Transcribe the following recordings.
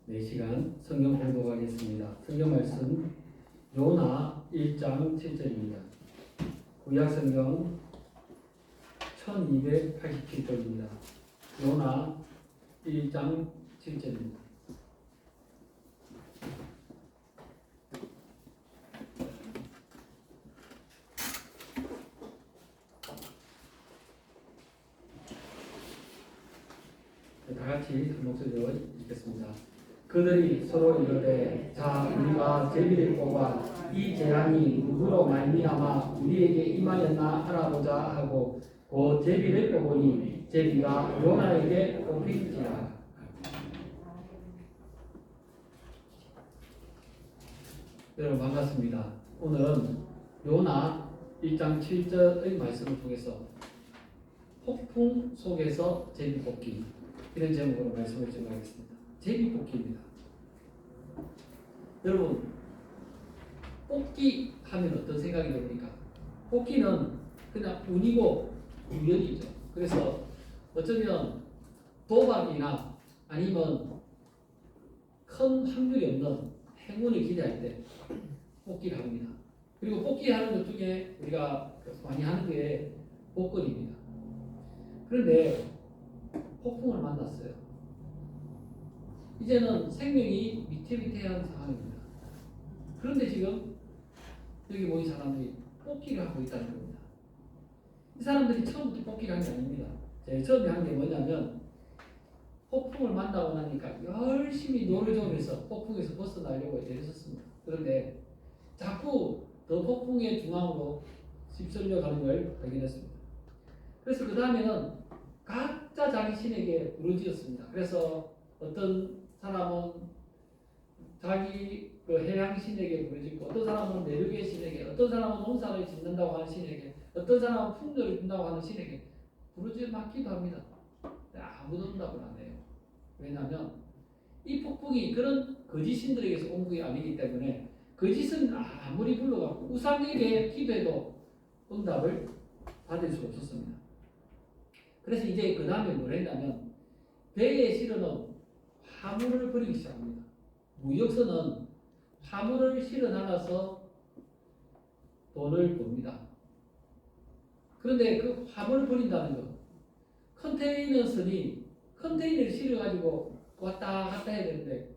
4시간 성경 공부하겠습니다. 성경 말씀 요나 1장 7절입니다. 구약 성경 1287쪽입니다. 요나 1장 7절입니다. 다 같이 한 목소리로 읽겠습니다. 그들이 서로 이르되 자 우리가 제비를 뽑아 이 재앙이 누구로 말미암아 우리에게 임하였나 알아보자 하고 그 제비를 뽑으니 제비가 요나에게 뽑힌지라. 여러분 반갑습니다. 오늘은 요나 1장 7절의 말씀을 통해서 폭풍 속에서 제비 뽑기 이런 제목으로 말씀을 전하겠습니다. 제비 뽑기입니다. 여러분 뽑기 하면 어떤 생각이 듭니까? 뽑기는 그냥 운이고 우연이죠. 그래서 어쩌면 도박이나 아니면 큰 확률이 없는 행운을 기대할 때 뽑기를 합니다. 그리고 뽑기 하는 것 중에 우리가 많이 하는 게 복권입니다. 그런데 폭풍을 만났어요. 이제는 생명이 위태위태한 상황입니다. 그런데 지금 여기 모인 사람들이 뽑기를 하고 있다는 겁니다. 이 사람들이 처음부터 뽑기를 한 게 아닙니다. 제가 처음에 한 게 뭐냐면 폭풍을 만나고 나니까 열심히 노를 저으면서 폭풍에서 벗어나려고 애썼습니다. 그런데 자꾸 더 폭풍의 중앙으로 휩쓸려 가는 걸 발견했습니다. 그래서 그 다음에는 각자 자기 신에게 부르짖었습니다. 그래서 어떤 사람은 자기 그 해양 신에게 부르짖고, 어떤 사람은 내륙의 신에게, 어떤 사람은 농사를 짓는다고 하는 신에게, 어떤 사람은 풍요를 준다고 하는 신에게 부르짖어 맞기도 합니다. 아무도 응답을 안 해요. 왜냐하면 이 폭풍이 그런 거짓 신들에게서 온 게 아니기 때문에 거짓은 아무리 불러갖고 우상에게 기도해도 응답을 받을 수 없었습니다. 그래서 이제 그 다음에 뭘 했냐면 배에 실어놓은 화물을 버리기 시작합니다. 무역선은 화물을 실어 나가서 돈을 법니다. 그런데 그 화물을 버린다는 것, 컨테이너선이 컨테이너를 실어가지고 왔다 갔다 해야 되는데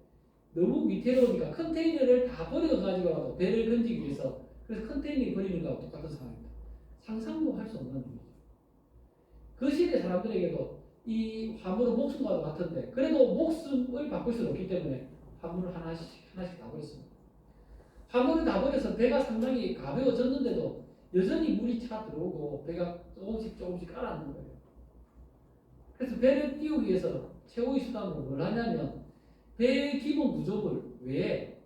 너무 위태로우니까 컨테이너를 다 버려가지고 배를 건지기 위해서, 그래서 컨테이너를 버리는 거하고 똑같은 상황입니다. 상상도 할 수 없는 일이죠. 그 시대 사람들에게도 이 화물은 목숨과도 같은데 그래도 목숨을 바꿀 수는 없기 때문에 화물을 하나씩 다 버렸습니다. 화물을 다 버려서 배가 상당히 가벼워졌는데도 여전히 물이 차 들어오고 배가 조금씩 가라앉는 거예요. 그래서 배를 띄우기 위해서 최후의 수단으로 뭘 하냐면 배의 기본 구조물 외에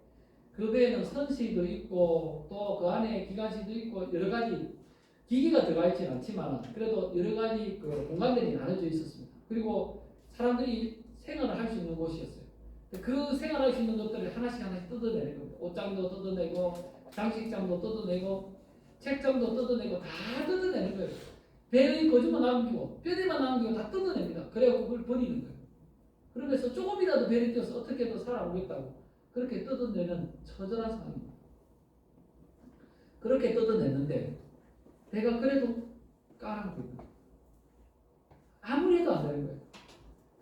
그 배에는 선실도 있고 또 그 안에 기관실도 있고 여러 가지 기기가 들어가 있지는 않지만 그래도 여러 가지 그 공간들이 나눠져 있었습니다. 그리고 사람들이 생활을 할 수 있는 곳이었어요. 그 생활할 수 있는 것들을 하나씩 뜯어내는 겁니다. 옷장도 뜯어내고 장식장도 뜯어내고 책장도 뜯어내고 다 뜯어내는 거예요. 배의 거주만 남기고 뼈대만 남기고 다 뜯어냅니다. 그래서 그걸 버리는 거예요. 그러면서 조금이라도 배를 띄워서 어떻게든 살아오겠다고 그렇게 뜯어내는 처절한 상황입니다. 그렇게 뜯어냈는데 배가 그래도 까랑고 있는 거예요. 아무리 해도 안 되는 거예요.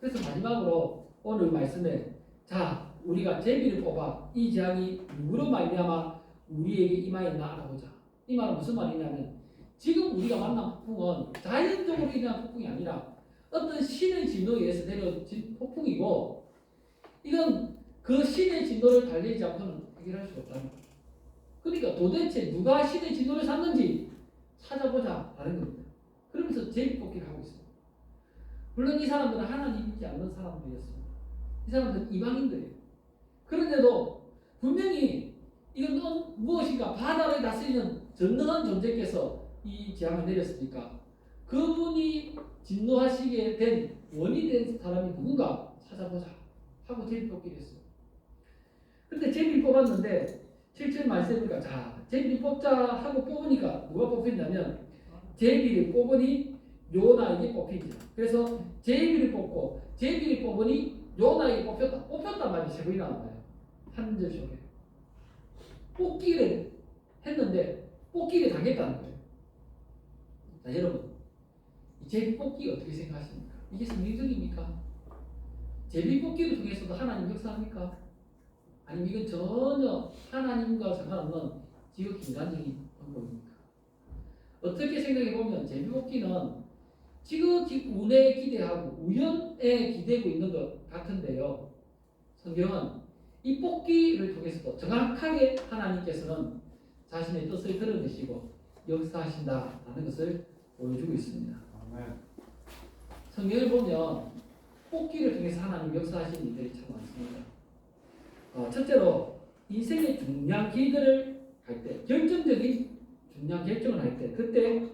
그래서 마지막으로 오늘 말씀에 자 우리가 제비를 뽑아 이 재앙이 누구로 말미암아 우리에게 임하였나 알아보자. 이 말은 무슨 말이냐면 지금 우리가 만난 폭풍은 자연적으로 일어난 폭풍이 아니라 어떤 신의 진노에 의해서 내려온 폭풍이고 이건 그 신의 진노를 달리지 않고는 해결할 수 없다는 거예요. 그러니까 도대체 누가 신의 진노를 샀는지 찾아보자 라는 겁니다. 그러면서 제비 뽑기를 하고 있습니다. 물론 이 사람들은 하나님 믿지 않는 사람들이었습니다. 이 사람들은 이방인들이에요. 그런데도 분명히 이건 무엇인가 바다를 다스리는 전능한 존재께서 이 재앙을 내렸으니까 그분이 진노하시게 된 원이 된 사람이 누군가 찾아보자 하고 제비 뽑기를 했어요. 그런데 제비를 뽑았는데 7절 말씀이니까 자 제비를 뽑자 하고 뽑으니까 누가 뽑혔냐면 제비를 뽑으니 요나에게 뽑힌지라. 그래서 제비를 뽑고 제비를 뽑으니 요나에게 뽑혔단 말이 세 번이나 나와요. 한 절 속에. 뽑기를 했는데 뽑기를 당했다는 거예요. 자, 여러분, 이 제비 뽑기 어떻게 생각하십니까? 이게 성경적입니까? 제비 뽑기를 통해서도 하나님 역사합니까? 아니면 이건 전혀 하나님과 상관없는 지극히 인간적인 방법입니까? 어떻게 생각해 보면 제비 뽑기는 지극히 운에 기대하고 우연에 기대고 있는 것 같은데요. 성경은 이 뽑기를 통해서도 정확하게 하나님께서는 자신의 뜻을 드러내시고 역사하신다라는 것을 보여주고 있습니다. 성경을 보면 뽑기를 통해서 하나님 역사하시는 일들이 참 많습니다. 첫째로 인생의 중요한 길들을 할 때, 결정적인 중요한 결정을 할 때, 그때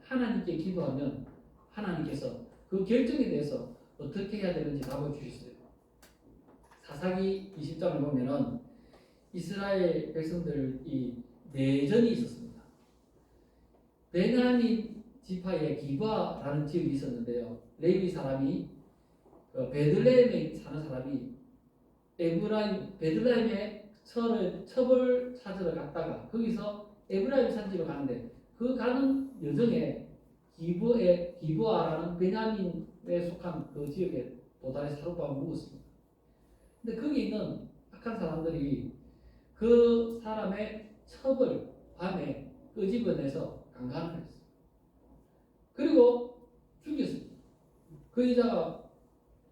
하나님께 기도하면 하나님께서 그 결정에 대해서 어떻게 해야 되는지 답을 주셨어요. 사사기 20장을 보면은 이스라엘 백성들이 내전이 있었습니다. 베냐민 지파의 기브아라는 지역이 있었는데요. 레위 사람이 베들레헴에 사는 사람이 베들레헴에 첩을 찾으러 갔다가 거기서 에브라임 산지로 가는데 그 가는 여정에 기브아라는 베냐민에 속한 그 지역에 도달해 사로잡아 묵었습니다. 근데 거기 있는 악한 사람들이 그 사람의 첩을 밤에 끄집어내서 강간을 했어요. 그리고 죽였습니다. 그 여자가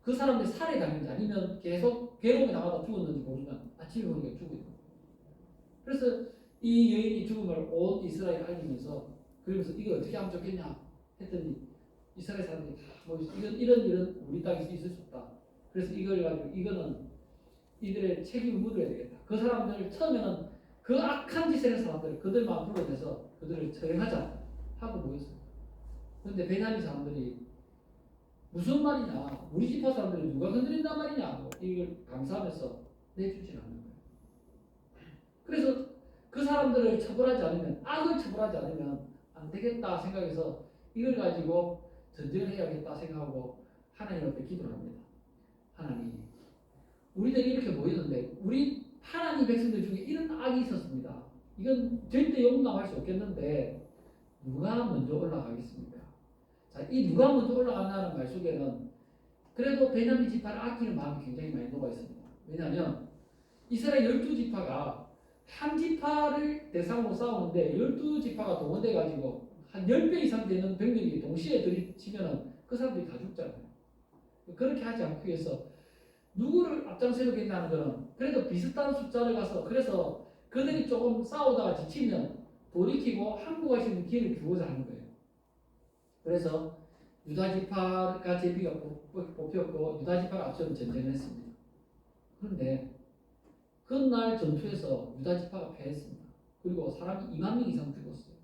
그 사람들이 살해당했는지 아니면 계속 괴로움에 나가다 죽었는지 모르지만 아침에 보니까 죽어 있는 거예요. 그래서 이 여인이 죽음을 온 이스라엘에 알리면서 그러면서 이거 어떻게 하면 좋겠냐 했더니 이스라엘 사람들이 다 모여서 이런 우리 땅에서 있을 수 없다. 그래서 이걸 가지고 이거는 이들의 책임을 물어야 되겠다. 그 사람들 처음에는 그 악한 짓을 한 사람들 그들만 불러내서 그들을 처형하자 하고 모였어요. 그런데 베냐민 사람들이 무슨 말이냐, 우리 지파 사람들이 누가 건드린단 말이냐, 이걸 감사하면서 내주지 않는 거예요. 그래서 그 사람들을 처벌하지 않으면, 악을 처벌하지 않으면 안 되겠다 생각해서 이걸 가지고 전쟁을 해야겠다 생각하고 하나님 앞에 기도를 합니다. 하나님, 우리들이 이렇게 모이는데 우리 하나님 백성들 중에 이런 악이 있었습니다. 이건 절대 용납할 수 없겠는데 누가 먼저 올라가겠습니까? 자, 이 누가 먼저 올라간다는 말 속에는 그래도 베냐민 지파를 아끼는 마음이 굉장히 많이 녹아 있습니다. 왜냐하면 이스라엘 12지파가 한 지파를 대상으로 싸우는데 12지파가 동원돼 가지고 한 10배 이상 되는 병력이 동시에 들이치면 그 사람들이 다 죽잖아요. 그렇게 하지 않기 위해서 누구를 앞장세우겠다는 것은 그래도 비슷한 숫자를 가서 그래서 그들이 조금 싸우다가 지치면 돌이키고 항복할 수 있는 기회를 주고자 하는 거예요. 그래서 유다지파가 제비가 뽑혔고 유다지파가 앞서 전쟁을 했습니다. 그런데 그날 전투에서 유다지파가 패했습니다. 그리고 사람이 2만 명 이상 죽었어요.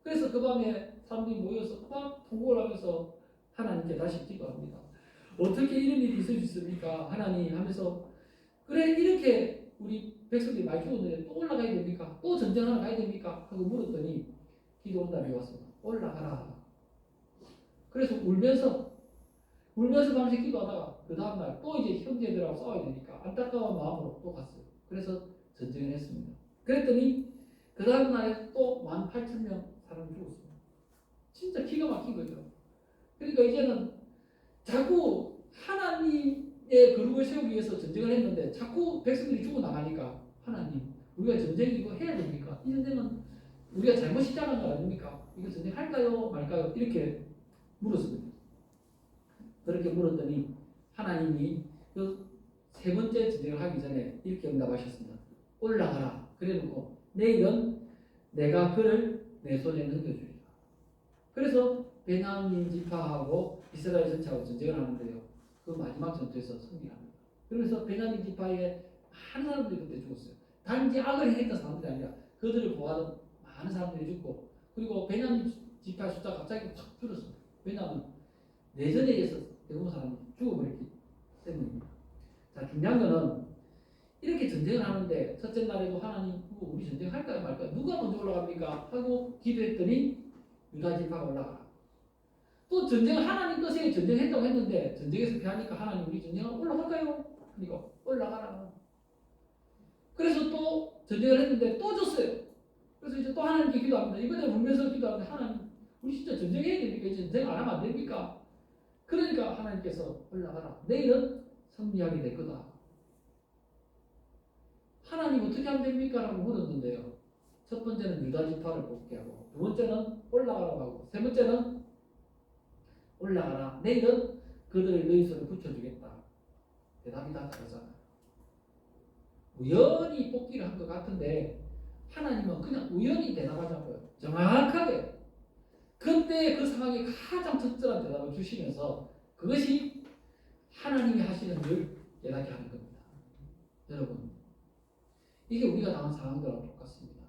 그래서 그 밤에 사람들이 모여서 막 통곡을 하면서 하나님께 다시 기도합니다. 어떻게 이런 일이 있을 수 있습니까? 하나님 하면서 그래 이렇게 우리 백성들이 많이 죽었는데 또 올라가야 됩니까? 또 전쟁하러 가야 됩니까? 하고 물었더니 기도 응답이 왔습니다. 올라가라. 그래서 울면서 밤새 기도하다가 그 다음날 또 이제 형제들하고 싸워야 되니까 안타까운 마음으로 또 갔어요. 그래서 전쟁을 했습니다. 그랬더니 그 다음날에 또 18,000명 사람이 죽었습니다. 진짜 기가 막힌 거죠. 그러니까 이제는 자꾸 하나님의 거룩을 세우기 위해서 전쟁을 했는데 자꾸 백성들이 죽어나가니까 하나님 우리가 전쟁 이거 해야 됩니까? 이 전쟁은 우리가 잘못 시작한 거 아닙니까? 이거 전쟁할까요? 말까요? 이렇게 물었습니다. 그렇게 물었더니 하나님이 그 세 번째 전쟁을 하기 전에 이렇게 응답하셨습니다. 올라가라. 그래놓고 내일은 내가 그를 내 손에 넘겨주리라. 그래서 베냐민 지파하고 이스라엘 전체하고 전쟁을 하는데요. 그 마지막 전투에서 승리합니다. 그래서 베냐민 지파의 많은 사람들이 그때 죽었어요. 단지 악을 행했던 사람들이 아니라 그들을 보호하던 많은 사람들이 죽고 그리고 베냐민 지파의 숫자가 갑자기 확 줄었습니다. 왜냐하면 내전에 의해서 대부분 사람이 죽어버렸기 때문입니다. 자, 중요한 거는 이렇게 전쟁을 하는데 첫째 날에도 하나님 우리 전쟁할까요 말까요? 누가 먼저 올라갑니까? 하고 기도했더니 유다 지파가 올라가라. 또 전쟁을 하나님 뜻에 전쟁했다고 했는데 전쟁에서 피하니까 하나님 우리 전쟁을 올라갈까요? 그러니까 올라가라. 그래서 또 전쟁을 했는데 또 졌어요. 그래서 이제 또 하나님께 기도합니다. 이번에 울면서 기도하는데 하나님 우리 진짜 전쟁해야 됩니까? 이제 전쟁 안 하면 안 됩니까? 그러니까 하나님께서 올라가라. 내일은 승리하게 될 거다. 하나님 어떻게 하면 됩니까? 라고 물었는데요. 첫 번째는 유다 지파를 뽑게 하고 두 번째는 올라가라고 하고 세 번째는 올라가라. 내일은 그들을 너희 손에 붙여주겠다. 대답이 다 다르잖아요. 우연히 뽑기를 한 것 같은데 하나님은 그냥 우연히 대답하자고요. 정확하게 그때 그 상황에 가장 적절한 대답을 주시면서 그것이 하나님이 하시는 일 깨닫게 하는 겁니다. 여러분 이게 우리가 당한 상황들하고 똑같습니다.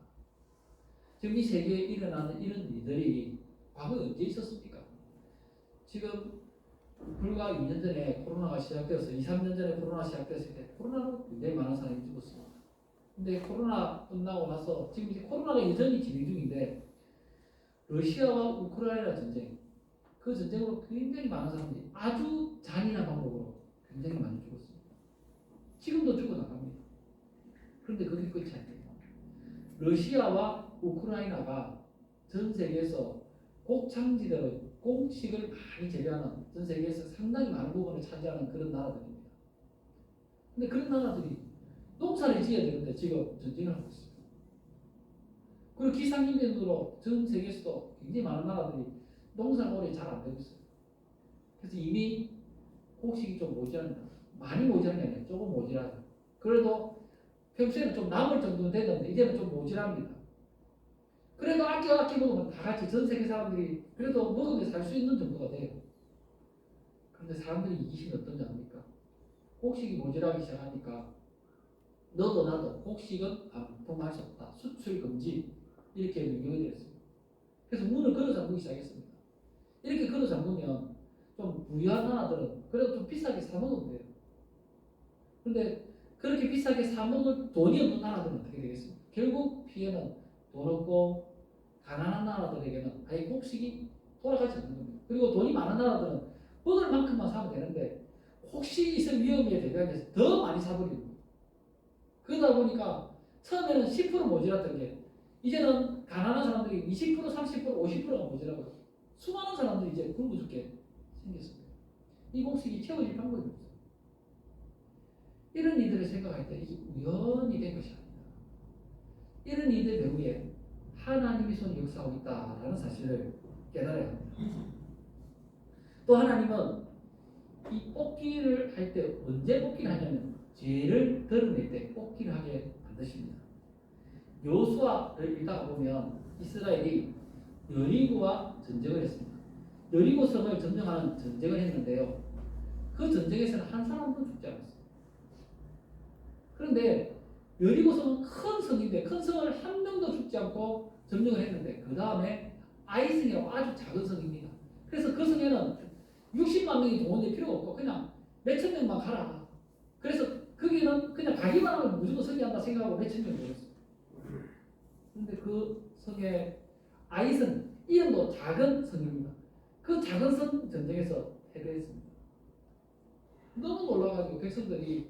지금 이 세계에 일어나는 이런 일들이 과거에 언제 있었습니까? 지금 불과 2년 전에 코로나가 시작되어서 2, 3년 전에 코로나 시작됐을 때 코로나로 굉장히 많은 사람이 죽었습니다. 근데 코로나 끝나고 나서 지금 이제 코로나가 여전히 진행 중인데 러시아와 우크라이나 전쟁 그 전쟁으로 굉장히 많은 사람들이 아주 잔인한 방법으로 굉장히 많이 죽었습니다. 지금도 죽어나갑니다. 그런데 그게 끝이 아니에요. 러시아와 우크라이나가 전 세계에서 곡창지대로 곡식을 많이 재배하는 전 세계에서 상당히 많은 부분을 차지하는 그런 나라들입니다. 근데 그런 나라들이 농사를 지어야 되는데 지금 전쟁을 하고 있습니다. 그리고 기상이변으로 전 세계에서도 굉장히 많은 나라들이 농사가 올해 잘 안 되고 있어요. 그래서 이미 곡식이 좀 모자랍니다. 많이 모자란 게 아니라 조금 모자라요. 그래도 평소에는 좀 남을 정도는 되는데 이제는 좀 모자랍니다. 그래도 아껴 먹으면 다 같이 전 세계 사람들이 그래도 먹으면 살 수 있는 정도가 돼요. 그런데 사람들이 이기심이 어떤지 압니까? 곡식이 모자라기 시작하니까 너도 나도 곡식은 반품할 수 없다. 수출 금지 이렇게 명령을 내렸습니다. 그래서 문을 걸어 잠그기 시작했습니다. 이렇게 걸어 잠그면 좀 부유한 나라들은 그래도 좀 비싸게 사 먹으면 돼요. 그런데 그렇게 비싸게 사 먹을 돈이 없는 나라들은 어떻게 되겠습니까? 결국 피해는 돈 없고 가난한 나라들에게는 아예 곡식이 돌아가지 않는 겁니다. 그리고 돈이 많은 나라들은 먹을 만큼만 사면 되는데 혹시 있을 위험에 대비해서 더 많이 사버리는 거예요. 그러다 보니까 처음에는 10% 모자랐던 게 이제는 가난한 사람들이 20%, 30%, 50%가 모자라고 수많은 사람들이 이제 굶어 죽게 생겼습니다. 이 곡식이 채워질 방법이 없어요. 이런 이들을 생각할 때 이게 우연히 된 것이 아니다. 이런 이들 배후에 하나님이 손이 역사하고 있다라는 사실을 깨달아야 합니다. 또 하나님은 이 뽑기를 할 때 언제 뽑기를 하냐면 죄를 드러낼 때 뽑기를 하게 만드십니다. 여호수아를 읽다가 보면 이스라엘이 여리고와 전쟁을 했습니다. 여리고 성을 점령하는 전쟁을 했는데요. 그 전쟁에서는 한 사람도 죽지 않았어요. 그런데 여리고 성은 큰 성인데 큰 성을 한 명도 죽지 않고 점령을 했는데 그 다음에 아이성이라고 아주 작은 성입니다. 그래서 그 성에는 60만 명이 동원될 필요가 없고 그냥 몇천 명만 가라. 그래서 거기는 그냥 가기만 하면 무조건 승리한다 생각하고 몇천 명 모였어요. 그런데 그 성의 아이성 이름도 작은 성입니다. 그 작은 성 전쟁에서 패배했습니다. 너무 놀라가지고 백성들이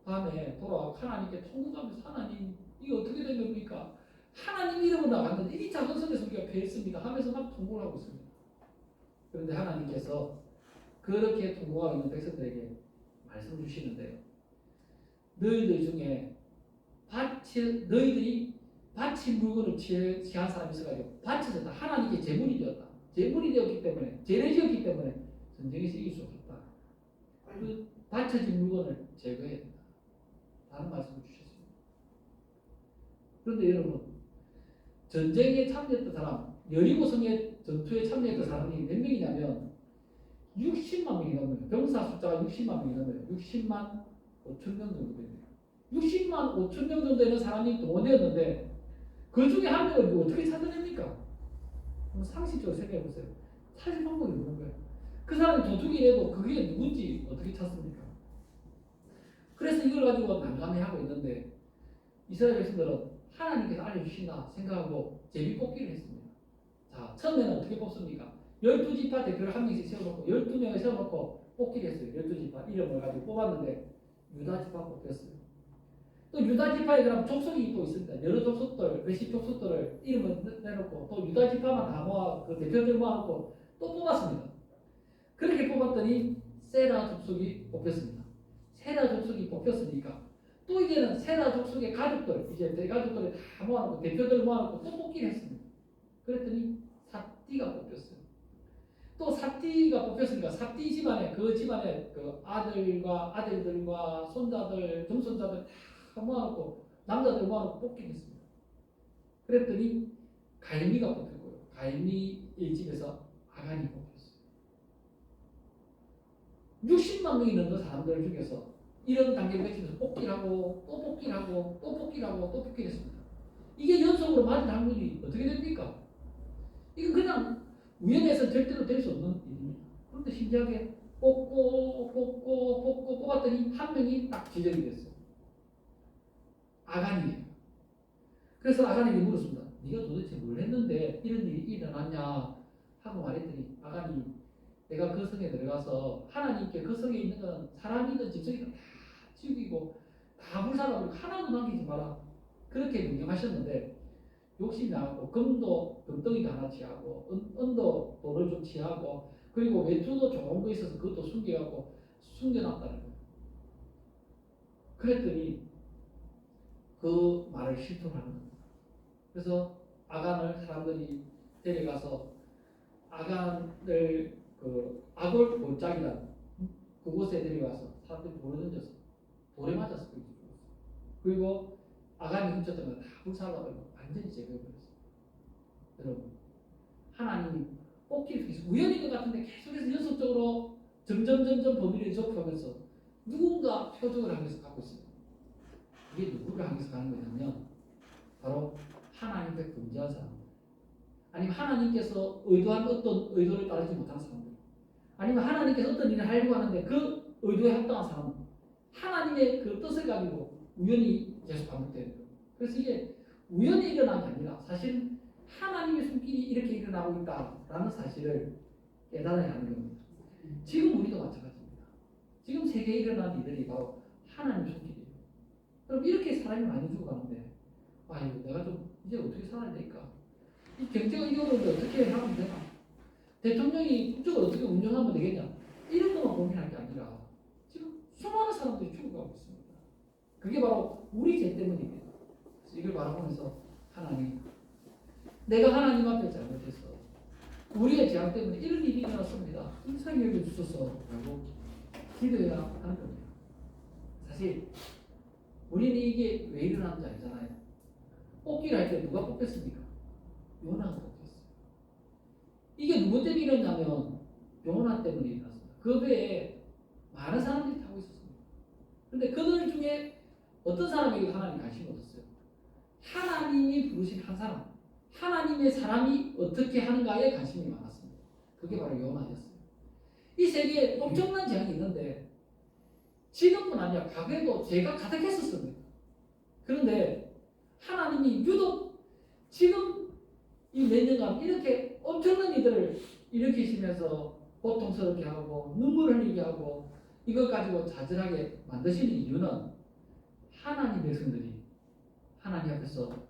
다음에 돌아와 하나님께 통곡하면서 하나님 이게 어떻게 된 겁니까? 하나님 이름으로 나갔는데 이 작은 성에서 우리가 패했습니다 하면서 막 통곡을 하고 있습니다. 그런데 하나님께서 그렇게 통곡하고 있는 백성들에게 말씀 주시는데요. 너희들 중에 너희들이 바친 물건을 취한 사람이 있어가지고 바쳐졌다. 하나님께 제물이 되었다. 제물이 되었기 때문에 제를 지었기 때문에 전쟁에서 이길 수 없었다. 그 바쳐진 물건을 제거해야 된다. 다른 말씀을 주셨습니다. 그런데 여러분 전쟁에 참여했던 사람 여리고 성의 전투에 참여했던 사람이 몇 명이냐면 60만 명이 넘어요. 병사 숫자가 60만 명이 넘어요. 60만 5천 명 정도 됩니다. 60만 5천 명 정도 되는 사람이 동원되었는데 그 중에 한 명을 어떻게 찾아냅니까? 한번 상식적으로 생각해 보세요. 찾을 방법이 없는 거예요. 그 사람이 도둑이라도 그게 누군지 어떻게 찾습니까? 그래서 이걸 가지고 난감해하고 있는데 이스라엘 백성들은 하나님께서 알려주신다 생각하고 제비 뽑기를 했습니다. 자, 처음에는 어떻게 뽑습니까? 12지파 대표를 한 명씩 세워놓고 12명을 세워놓고 뽑기를 했어요. 12지파 이름을 가지고 뽑았는데 유다지파 뽑혔어요. 또 유다지파에 그럼 족속이 또 있습니다. 여러 족속들, 몇십 족속들을 이름을 내놓고 또 유다지파만 다 모아 그 대표들 모아놓고 또 뽑았습니다. 그렇게 뽑았더니 세라 족속이 뽑혔습니다. 세라 족속이 뽑혔으니까 또 이제는 세라 족속의 가족들, 이제 대가족들을 다 모아놓고 대표들 모아놓고 또 뽑기를 했습니다. 그랬더니 삽디가 뽑혔어요. 또 삽디가 뽑혔으니까 삽디 집안에 그 집안에 그 아들들과 손자들, 증손자들 다 모아놓고 남자들 모아놓고 뽑기를 했습니다. 그랬더니 갈미가 뽑혔고요. 갈미의 집에서 아간이 뽑혔어요. 60만 명이 넘는 사람들 중에서 이런 단계를 거치면서 뽑기를 하고 또 뽑기를 하고 또 뽑기를 하고 또 뽑기를 했습니다. 이게 연속으로 맞은 확률이 어떻게 됩니까? 이건 그냥 우연해서 절대로 될 수 없는 일입니다. 그런데 신기하게 뽑고 뽑았더니 한 명이 딱 지정이 됐어요. 아간이에요. 그래서 아간에게 물었습니다. 네가 도대체 뭘 했는데 이런 일이 일어났냐 하고 말했더니 아간이 내가 그 성에 들어가서 하나님께 그 성에 있는 건 사람이든 집성이든 다 죽이고 다 불살라버리고 하나도 남기지 마라. 그렇게 명령하셨는데 욕심이 나고 금도 금덩이도 하나 취하고 은도 돈을 좀 취하고 그리고 외투도 좋은 거 있어서 그것도 숨겨갖고 숨겨놨다는 거예요. 그랬더니 그 말을 실토하는 거예요. 그래서 아간을 사람들이 데려가서 아간을 그 아골 골짜기란 그곳에 데려가서 사람들이 돌을 던져서 돌에 맞아서 죽었어요. 그리고 아간이 훔쳤던 걸 다 불살라버리고 완전히 제거해버렸어요. 여러분, 하나님이 뽑기를 통해서 우연인 것 같은데 계속해서 연속적으로 점점 범위를 좁혀가면서 누군가 표적을 향해서 가고 있습니다. 이게 누구를 향해서 가는 거냐면 바로 하나님께 금지한 사람들, 아니면 하나님께서 의도한 어떤 의도를 따르지 못한 사람들, 아니면 하나님께서 어떤 일을 하려고 하는데 그 의도에 합당한 사람, 하나님의 그 뜻을 가지고 우연히 계속 반복되는 거예요. 그래서 이게 우연히 일어난 게 아니라 사실 하나님의 손길이 이렇게 일어나고 있다라는 사실을 깨달아야 하는 겁니다. 지금 우리도 마찬가지입니다. 지금 세계에 일어난 일들이 바로 하나님의 손길이에요. 그럼 이렇게 사람이 많이 죽어가는데 아이고 내가 좀 이제 어떻게 살아야 될까? 이 경제가 이거를 어떻게 하면 되나? 대통령이 국정을 어떻게 운영하면 되겠냐? 이런 것만 고민할 게 아니라 지금 수많은 사람들이 죽어가고 있습니다. 그게 바로 우리 죄 때문입니다. 그래서 이걸 바라보면서 하나님, 내가 하나님 앞에 잘못했어. 우리의 죄악 때문에 이런 일이 일어났습니다. 인상이 여겨주소서 라고 기도해야 하는 겁니다. 사실 우리는 이게 왜 일어나는지 알잖아요. 뽑기를 할 때 누가 뽑혔습니까? 요나가 뽑혔어요. 이게 누구 때문에 일어났냐면 요나 때문에 일어났습니다. 그 배에 많은 사람들이 타고 있었습니다. 그런데 그들 중에 어떤 사람에게 하나님 관심이 없었어요. 하나님이 부르신 한 사람, 하나님의 사람이 어떻게 하는가에 관심이 많았습니다. 그게 바로 요나였어요. 이 세계에 엄청난 재앙이 있는데 지금뿐 아니라 과거에도 죄가 가득했었습니다. 그런데 하나님이 유독 지금 이 몇 년간 이렇게 엄청난 일들을 일으키시면서 고통스럽게 하고 눈물을 흘리게 하고 이걸 가지고 좌절하게 만드시는 이유는 하나님 백성들이 하나님 앞에서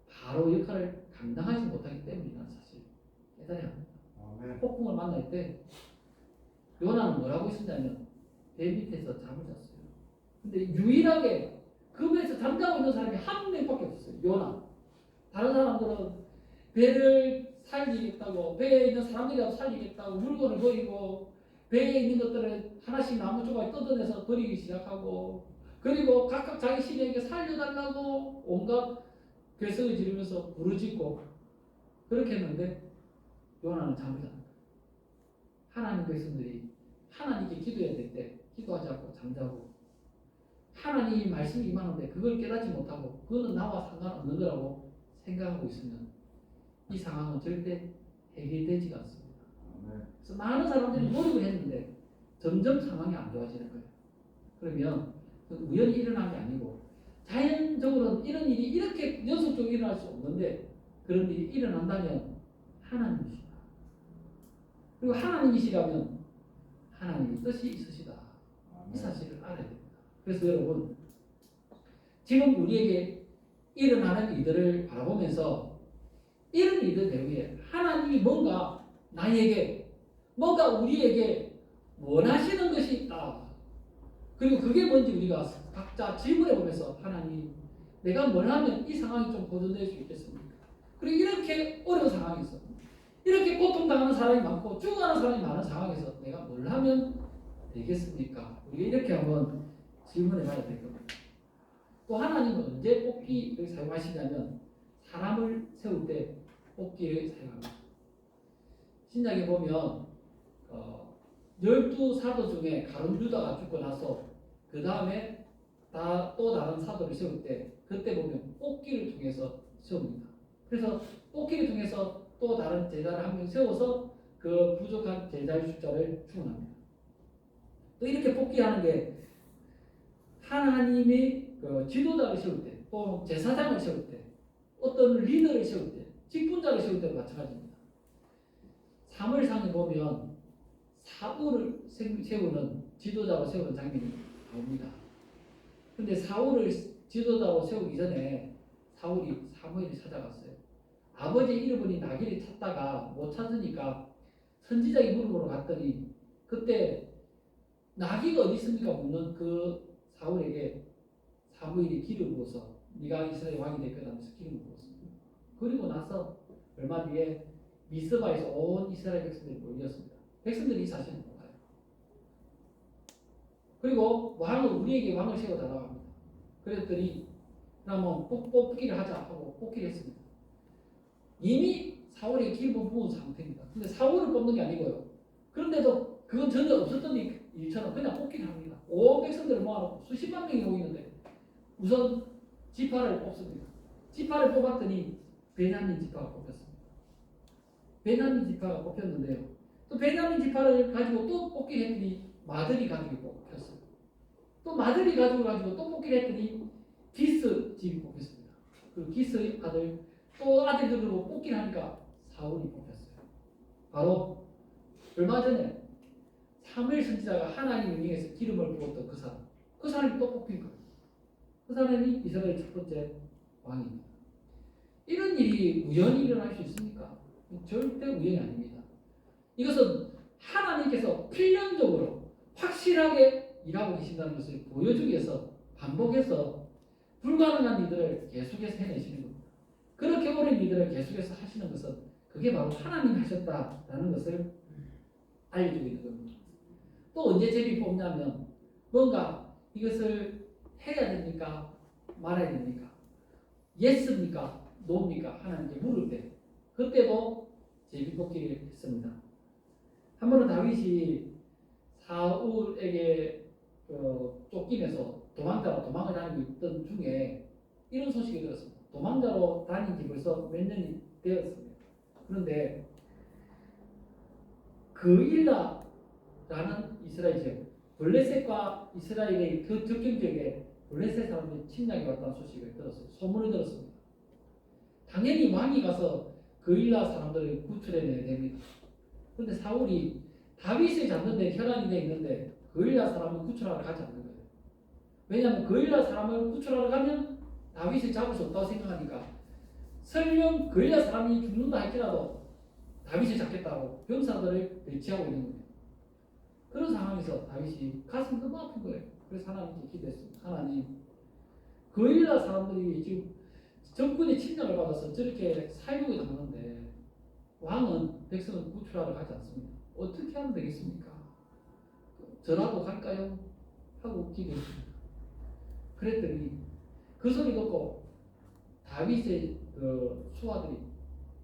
바로 역할을 감당하지 못하기 때문이라는 사실 깨달아야 합니다. 폭풍을 만날 때 요나는 뭐라고 했었냐면 배 밑에서 잠을 잤어요. 근데 유일하게 그 배에서 잠자고 있는 사람이 한 명밖에 없었어요. 요나. 다른 사람들은 배를 살리겠다고, 배에 있는 사람들이라도 살리겠다고 물건을 버리고 배에 있는 것들을 하나씩 나무 조각에 뜯어내서 버리기 시작하고, 그리고 각각 자기 신에게 살려달라고 온갖 괴성을 지르면서 부르짖고 그렇게 했는데 요나는 잠을 잤다. 하나님 백성들이 하나님께 기도해야 될 때 기도하지 않고 잠자고, 하나님이 말씀이 임하는데 그걸 깨닫지 못하고 그거는 나와 상관없는 거라고 생각하고 있으면 이 상황은 절대 해결되지가 않습니다. 그래서 많은 사람들이 노력을 했는데 점점 상황이 안 좋아지는 거예요. 그러면 우연히 일어난 게 아니고 자연적으로는 이런 일이 이렇게 연속적으로 일어날 수 없는데 그런 일이 일어난다면 하나님이시다. 그리고 하나님이시라면 하나님의 뜻이 있으시다. 이 사실을 알아야 됩니다. 그래서 여러분 지금 우리에게 일어나는 일들을 바라보면서 이런 일들 배우에 하나님이 뭔가 나에게 뭔가 우리에게 원하시는 것이 있다. 그리고 그게 뭔지 우리가 각자 질문해 보면서 하나님 내가 뭘 하면 이 상황이 좀 보존될 수 있겠습니까? 그리고 이렇게 어려운 상황에서 이렇게 고통당하는 사람이 많고 죽어가는 사람이 많은 상황에서 내가 뭘 하면 되겠습니까? 우리가 이렇게 한번 질문해 봐야 될 겁니다. 또 하나님은 언제 뽑기를 사용하시냐면 사람을 세울 때 뽑기를 사용합니다. 신약에 보면 12사도 중에 가룟 유다가 죽고 나서 그 다음에 또 다른 사도를 세울 때 그때 보면 뽑기를 통해서 세웁니다. 그래서 뽑기를 통해서 또 다른 제자를 한 명 세워서 그 부족한 제자의 숫자를 충원합니다. 또 이렇게 뽑기하는 게 하나님의 그 지도자를 세울 때, 또 제사장을 세울 때, 어떤 리더를 세울 때, 직분자를 세울 때도 마찬가지입니다. 사무엘상에 보면 사울을 세우는 지도자로 세우는 장면이 나옵니다. 근데 사울을 지도자로 세우기 전에 사울이 사무엘을 찾아갔어요. 아버지 잃어버린 나귀를 찾다가 못 찾으니까 선지자에게 물어보러 갔더니 그때 나귀가 어디 있습니까? 묻는 그 사울에게 사무엘이 기를 부어서 네가 이스라엘 왕이 될 거다 하면서 기를 부었습니다. 그리고 나서 얼마 뒤에 미스바에서 온 이스라엘 백성들이 모였습니다. 백성들이 이 사실을 몰라요. 그리고 우리에게 왕을 세워달라고 합니다. 그랬더니 그러면 뽑기를 하자 하고 뽑기를 했습니다. 이미 사울에게 기를 부은 상태입니다. 근데 사울을 뽑는 게 아니고요. 그런데도 그건 전혀 없었던 일처럼 그냥 뽑기를 합니다. 온 백성들을 모아놓고 수십만 명이 모이는데 우선 지파를 뽑습니다. 지파를 뽑았더니 베냐민 지파가 뽑혔습니다. 베냐민 지파가 뽑혔는데요. 또 베냐민 지파를 가지고 또 뽑기를 했더니 마들이 가지고 뽑혔어요. 또 마들이 가지고 또 뽑기를 했더니 기스 집이 뽑혔습니다. 그 기스의 아들 또 아들들로 뽑기를 하니까 사울이 뽑혔어요. 바로 얼마 전에 사무엘 선지자가 하나님의 명에서 기름을 부었던 그 사람이 또 뽑힌 거예요. 그 사람이 이스라엘 첫 번째 왕입니다. 이런 일이 우연히 일어날 수 있습니까? 절대 우연이 아닙니다. 이것은 하나님께서 필연적으로 확실하게 일하고 계신다는 것을 보여주기 위해서 반복해서 불가능한 일들을 계속해서 해내시는 겁니다. 그렇게 어려운 일들을 계속해서 하시는 것은 그게 바로 하나님이 하셨다라는 것을 알려주고 있는 겁니다. 또 언제 제비 뽑냐면 뭔가 이것을 해야 됩니까? 말아야 됩니까? 예스입니까? 노입니까? 하나님께 물을 때 그때도 제비 뽑기를 했습니다. 한 번은 다윗이 사울에게 쫓기면서 도망을 다니고 있던 중에 이런 소식이 들었습니다. 도망자로 다닌 지 벌써 몇 년이 되었습니다. 그런데 그일라라는 이스라엘 지역, 블레셋과 이스라엘의 그 접경 지역에 블레셋 사람들이 침략해 왔다는 소식을 들었어요. 소문을 들었습니다. 당연히 왕이 가서 그일라 사람들을 구출해내야 됩니다. 그런데 사울이 다윗을 잡는 데 혈안이 되어 있는데 그일라 사람을 구출하러 가지 않는 거예요. 왜냐하면 그일라 사람을 구출하러 가면 다윗을 잡을 수 없다고 생각하니까 설령 그일라 사람이 죽는다 할지라도 다윗을 잡겠다고 병사들을 배치하고 있는 거예요. 그런 상황에서 다윗이 가슴이 너무 아픈 거예요. 그래서 하나님께 기도했습니다. 하나님, 그일라 사람들이 지금 적군의 침략을 받아서 저렇게 사육을 당하는데 왕은 백성을 구출하러 가지 않습니다. 어떻게 하면 되겠습니까? 저라도 갈까요? 하고 기도했습니다. 그랬더니 그 소리 듣고 다윗의 수하들이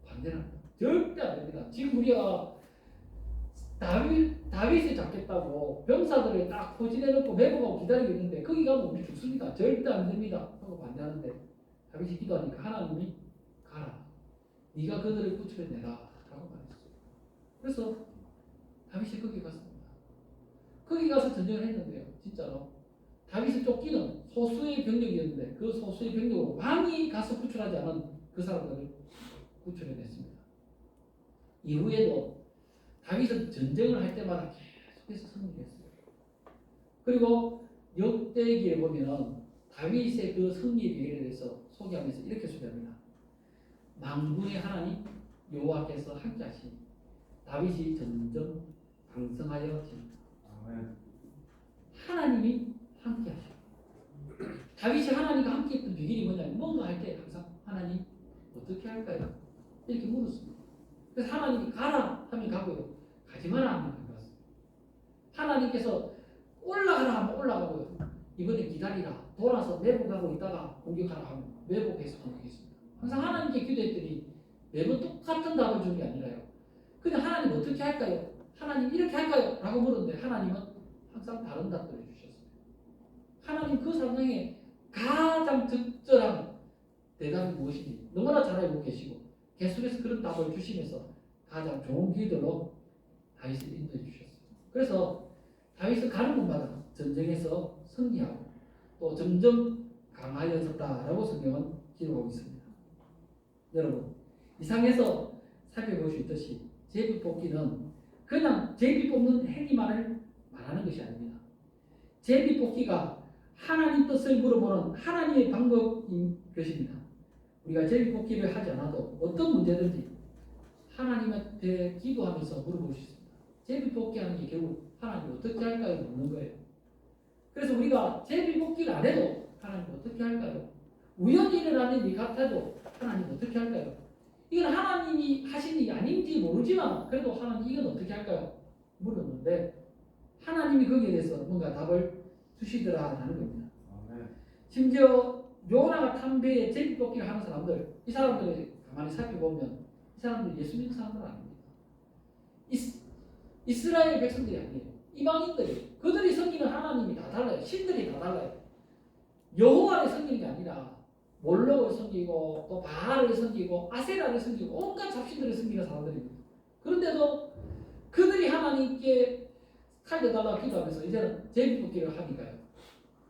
반대를 합니다. 절대 안 됩니다. 지금 우리가 다윗을 잡겠다고 병사들을 딱 포진해놓고 매복하고 기다리고 있는데 거기 가면 우리 죽습니다. 절대 안 됩니다. 하고 반대하는데 다윗이 기도하니까 하나님이 가라. 네가 그들을 구출해내라. 라고 말했어요. 그래서 다윗이 거기 갔습니다. 거기 가서 전쟁을 했는데요. 진짜로. 다윗을 쫓기는 소수의 병력이었는데 그 소수의 병력으로 왕이 가서 구출하지 않은 그 사람들을 구출해냈습니다. 이후에도 다윗은 전쟁을 할 때마다 계속해서 승리했어요. 그리고 역대기에 보면은 다윗의 그 승리 비결에 대해서 소개하면서 이렇게 소개합니다. 만군의 하나님 여호와께서 함께하시니 다윗이 점점 강성하여 집니다. 하나님이 함께하시고 다윗이 하나님과 함께했던 비결이 뭐냐면 뭔가 할 때 항상 하나님 어떻게 할까요? 이렇게 물었습니다. 그래서 하나님이 가라 하면 가고요, 가지 마라 하면 안 갔어요. 하나님께서 올라가라 하면 올라가고요, 이번에 기다리라, 돌아서 매복하고 있다가 공격하라 하면 매복해서 공격했습니다. 항상 하나님께 기도했더니 매번 똑같은 답을 주는 게 아니라요, 그냥 하나님 어떻게 할까요? 하나님 이렇게 할까요? 라고 물었는데 하나님은 항상 다른 답들을 주셨어요. 하나님 그 상황에 가장 적절한 대답이 무엇인지 너무나 잘 알고 계시고 계속해서 그런 답을 주시면서 가장 좋은 기도로 다윗을 인도해 주셨어요. 그래서 다윗은 가는 곳마다 전쟁에서 승리하고 또 점점 강하여졌다라고 성경은 기록하고 있습니다. 여러분, 이 상에서 살펴볼 수 있듯이 제비 뽑기는 그냥 제비 뽑는 행위만을 말하는 것이 아닙니다. 제비 뽑기가 하나님 뜻을 물어보는 하나님의 방법인 것입니다. 우리가 제비 뽑기를 하지 않아도 어떤 문제든지 하나님한테 기도하면서 물어볼 수 있습니다. 제비 뽑기 하는 게 결국 하나님 어떻게 할까요? 묻는 거예요. 그래서 우리가 제비 뽑기를 안 해도 하나님 어떻게 할까요? 우연히 일어나는 일 같아도 하나님 어떻게 할까요? 이건 하나님이 하신 일이 아닌지 모르지만 그래도 하나님 이건 어떻게 할까요? 물었는데 하나님이 거기에 대해서 뭔가 답을 주시더라라는 겁니다. 심지어 요나가 탄 배에 제비 뽑기를 하는 사람들, 이 사람들을 가만히 살펴보면 이 사람들 예수 믿는 사람들은 아닙니다. 이스라엘 백성들이 아니에요. 이방인들이, 그들이 섬기는 하나님이 다 달라요. 신들이 다 달라요. 여호와를 섬기는 게 아니라 몰록을 섬기고 또 바알을 섬기고 아세라를 섬기고 온갖 잡신들을 섬기는 사람들입니다. 그런데도 그들이 하나님께 살려달라고 기도하면서 이제는 제비뽑기를 하니까요,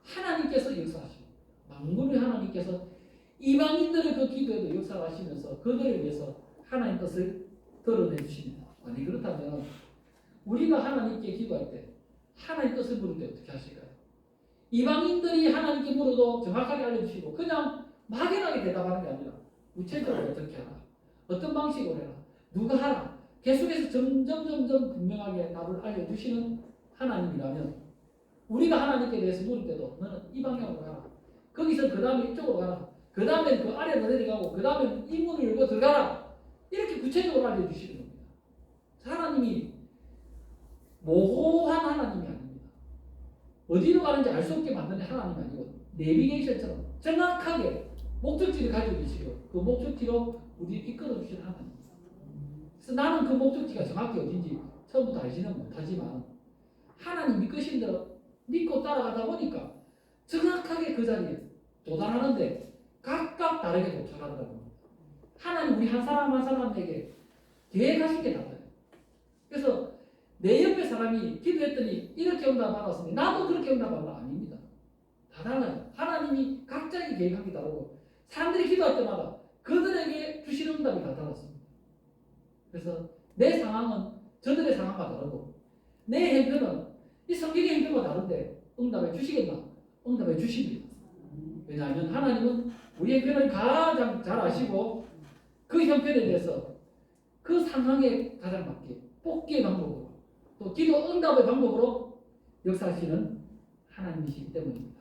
하나님께서 역사하시고 만군의 하나님께서 이방인들의 그 기도에도 역사하시면서 그들을 위해서 하나님 뜻을 드러내 주십니다. 아니 그렇다면 우리가 하나님께 기도할 때 하나님 뜻을 물을 때 어떻게 하실까요? 이방인들이 하나님께 물어도 정확하게 알려주시고 그냥 막연하게 대답하는 게 아니라 구체적으로 어떻게 하라, 어떤 방식으로 해라, 누가 하라, 계속해서 점점 분명하게 답을 알려주시는 하나님이라면 우리가 하나님께 대해서 물을 때도 너는 이 방향으로 가라, 거기서 그 다음에 이쪽으로 가라, 그 다음에 그 아래로 내려가고 그 다음에 이 문을 열고 들어가라, 이렇게 구체적으로 알려주시는 겁니다. 하나님이 모호한 하나님이 아닙니다. 어디로 가는지 알 수 없게 만드는 하나님이 아니고 내비게이션처럼 정확하게 목적지를 가지고 계시고 그 목적지로 우리를 이끌어 주시는 하나님입니다. 그래서 나는 그 목적지가 정확히 어딘지 처음부터 알지는 못하지만 하나님 이끄신 대로 믿고 따라가다 보니까 정확하게 그 자리에 도달하는데 각각 다르게 도착한다는 겁니다. 하나님 우리 한 사람 한 사람에게 계획하신 게 달라요. 그래서 내 옆에 사람이 기도했더니 이렇게 응답 받았으니 나도 그렇게 응답 받는 거 아닙니다. 다 달라요. 하나님이 각자의 계획한 게 다르고 사람들이 기도할 때마다 그들에게 주시는 응답이 다 달랐습니다. 그래서 내 상황은 저들의 상황과 다르고 내 형편은 이 성경의 형편과 다른데 응답해 주시겠나? 응답해 주십니다. 왜냐하면 하나님은 우리 형편을 가장 잘 아시고 그 형편에 대해서 그 상황에 가장 맞게 뽑기의 방법으로 또 기도 응답의 방법으로 역사하시는 하나님이시기 때문입니다.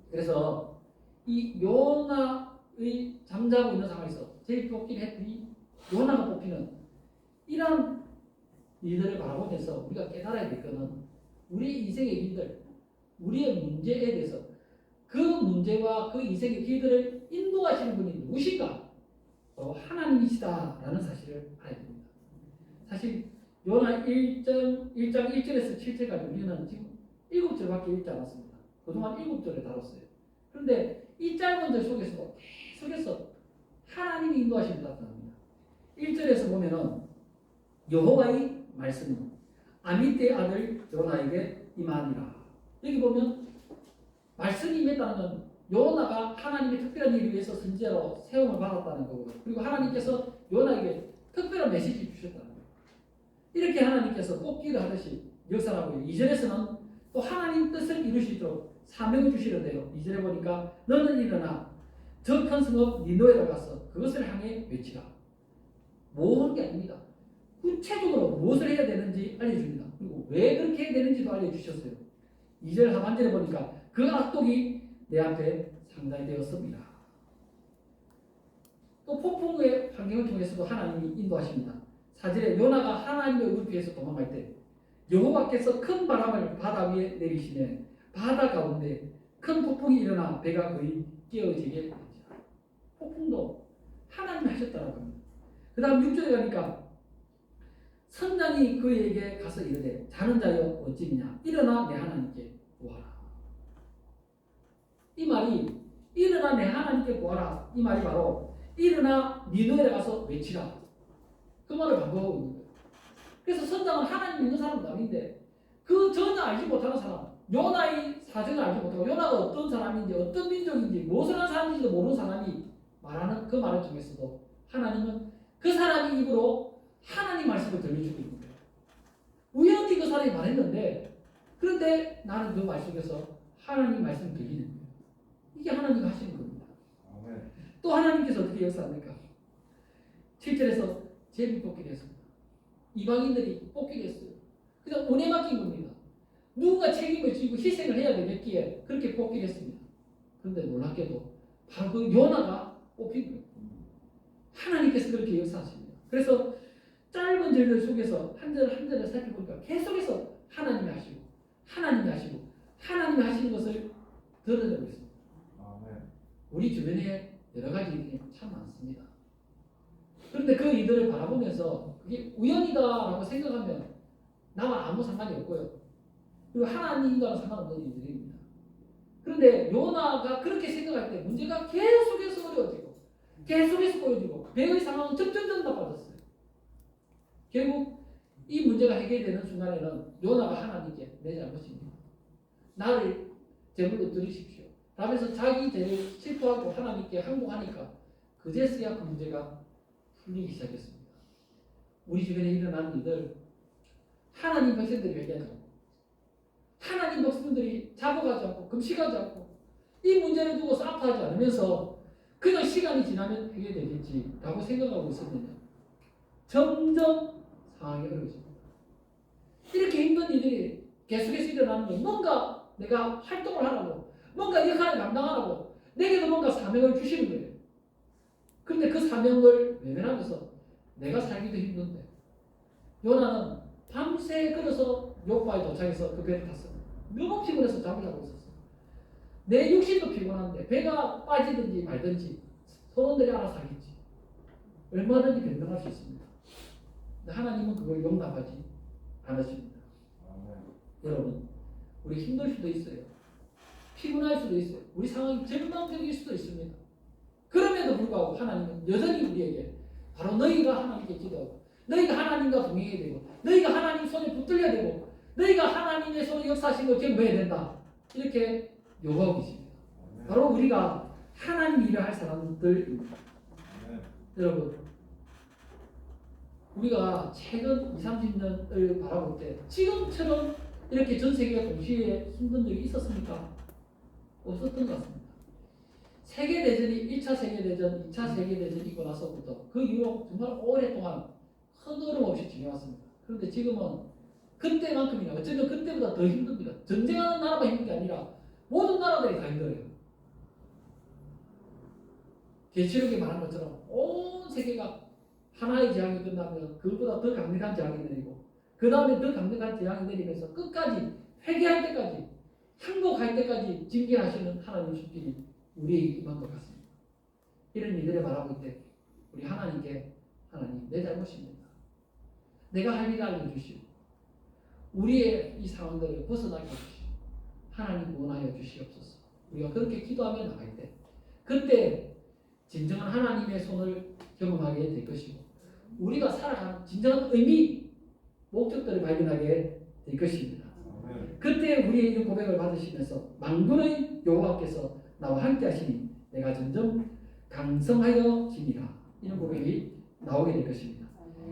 그래서 이 요나의 잠자고 있는 상황에서 제일 뽑기를 했더니 요나가 뽑히는 이런 일들을 바라보면서 우리가 깨달아야 될 것은 우리 인생의 길들, 우리의 문제에 대해서 그 문제와 그 인생의 길들을 인도하시는 분이 누구신가? 바로 하나님이시다라는 사실을 알아야 됩니다. 사실 요나 1장 1절에서 7절까지 우리는 지금 7절밖에 읽지 않았습니다. 그동안 7절에 다뤘어요. 그런데 이 짧은 절 속에서도 계속해서 하나님이 인도하심을 나타납니다. 1절에서 보면은 여호와의 말씀이 아미떼의 아들 요나에게 임하니라. 여기 보면 말씀이 임했다는 건 요나가 하나님의 특별한 일을 위해서 선지자로 세움을 받았다는 거고요. 그리고 하나님께서 요나에게 특별한 메시지를 주셨다는 거예요. 이렇게 하나님께서 뽑기를 하듯이 역사를 하고 2절에서는 또 하나님 뜻을 이룰 수 있도록 사명을 주시는데요. 2절에 보니까 너는 일어나 저 큰 성읍 니느웨로 가서 그것을 향해 외치라. 모호한 게 아닙니다. 구체적으로 무엇을 해야 되는지 알려줍니다. 그리고 왜 그렇게 해야 되는지도 알려주셨어요. 2절 하반절에 보니까 그 악독이 내 앞에 상당히 되었습니다. 또 폭풍의 환경을 통해서도 하나님이 인도하십니다. 4절에 요나가 하나님의 얼굴 피해서 도망갈 때 여호와께서 큰 바람을 바다 위에 내리시며 바다 가운데 큰 폭풍이 일어나 배가 거의 깨어지게 되죠. 폭풍도 하나님이 하셨다고 합니다. 그 다음 6절에 가니까 선장이 그에게 가서 이르되 자는 자여 어찌냐 일어나 내 하나님께 구하라. 이 말이 일어나 내 하나님께 구하라 이 말이 바로 일어나 니느웨에 가서 외치라 그 말을 반복하고 있는 거예요. 그래서 선장은 하나님 믿는 사람도 아닌데 그 전혀 알지 못하는 사람 요나의 사정을 알지 못하고 요나가 어떤 사람인지 어떤 민족인지 무엇을 하는 사람인지도 모르는 사람이 말하는 그 말을 통해서도 하나님은 그 사람의 입으로 하나님 말씀을 들려주고 있는 거예요. 우연히 그 사람이 말했는데 그런데 나는 그 말 속에서 하나님 말씀을 들리는 거예요. 이게 하나님이 하시는 겁니다. 또 하나님께서 어떻게 역사합니까? 7절에서 제비 뽑기를 했습니다. 이방인들이 뽑기를 했어요. 그냥 운에 맡긴 겁니다. 누군가 책임을 지고 희생을 해야 되겠기에 그렇게 뽑기를 했습니다. 그런데 놀랍게도 바로 그 요나가 뽑힌 거예요. 하나님께서 그렇게 역사하십니다. 그래서 짧은 절들 속에서 한 절 한 절을 살펴보니까 계속해서 하나님이 하시고 하나님이 하시고 하나님이 하시는 것을 드러내고 있습니다. 우리 주변에 여러 가지 일이 참 많습니다. 그런데 그 일들을 바라보면서 그게 우연이다라고 생각하면 나와 아무 상관이 없고요. 그리고 하나님과는 상관없는 일들입니다. 그런데 요나가 그렇게 생각할 때 문제가 계속해서 어려워지고 계속해서 꼬여지고 배의 상황은 점점 나빠졌어요. 결국 이 문제가 해결되는 순간에는 요나가 하나님께 내 잘못입니다. 나를 제물로 드리십시오. 라면서 자기 죄를 실토하고 하나님께 항복하니까 그제서야 그 문제가 풀리기 시작했습니다. 우리 주변에 일어나는 일들 하나님 백성들이 회개하지 않고 하나님 백성들이 잡아가지 않고 금식하지 않고 이 문제를 두고서 아파하지 않으면서 그냥 시간이 지나면 해결되겠지라고 생각하고 있었는데 점점 상황이 어려워집니다. 이렇게 힘든 일들이 계속해서 일어나는 게 뭔가 내가 활동을 하라고 뭔가 역할을 감당하라고 내게도 뭔가 사명을 주시는 거예요. 그런데 그 사명을 외면하면서 내가 살기도 힘든데 요나는 밤새 걸어서 요바에 도착해서 그 배를 탔어요. 너무 피곤해서 잠을 자고 있었어요. 내 육신도 피곤한데 배가 빠지든지 말든지 소원들이 알아서 하겠지. 얼마든지 변명할 수 있습니다. 근데 하나님은 그걸 용납하지 않으십니다. 여러분 우리 힘들 수도 있어요. 피곤할 수도 있어요. 우리 상황이 절망적일 수도 있습니다. 그럼에도 불구하고 하나님은 여전히 우리에게 바로 너희가 하나님께 기도하고 너희가 하나님과 동행해야 되고 너희가 하나님 손에 붙들려야 되고 너희가 하나님의 손에 역사하신 걸 경배해야 된다. 이렇게 요구하고 계십니다. 바로 우리가 하나님 일을 할 사람들입니다. 여러분 우리가 최근 20-30년을 바라볼 때 지금처럼 이렇게 전 세계가 동시에 힘든 적이 있었습니까? 없었던 것 같습니다. 세계대전이 1차 세계대전, 2차 세계대전이 있고 나서부터 그 이후로 정말 오랫동안 큰 어려움 없이 지내왔습니다. 그런데 지금은 그때만큼이나 어쩌면 그때보다 더 힘듭니다. 전쟁하는 나라가 힘든 게 아니라 모든 나라들이 다 힘들어요. 계시록에 말한 것처럼 온 세계가 하나의 재앙이 끝나면 그보다 더 강력한 재앙이 내리고 그 다음에 더 강력한 재앙이 내리면서 끝까지 회개할 때까지 항복할 때까지 징계하시는 하나님의 손길이 우리에게 임한 것 같습니다. 이런 일들을 바라볼 때 우리 하나님께 하나님 내 잘못입니다. 내가 할 일을 알려주시오. 우리의 이 상황들을 벗어나게 해주시오. 하나님 구원하여 주시옵소서. 우리가 그렇게 기도하며 나갈 때 그때 진정한 하나님의 손을 경험하게 될 것이고 우리가 살아가는 진정한 의미, 목적들을 발견하게 될 것입니다. 그때 우리의 이런 고백을 받으시면서 만군의 여호와께서 나와 함께 하시니 내가 점점 강성하여 지니라. 이런 고백이 나오게 될 것입니다.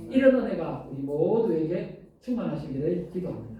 이런 은혜가 우리 모두에게 충만하시기를 기도합니다.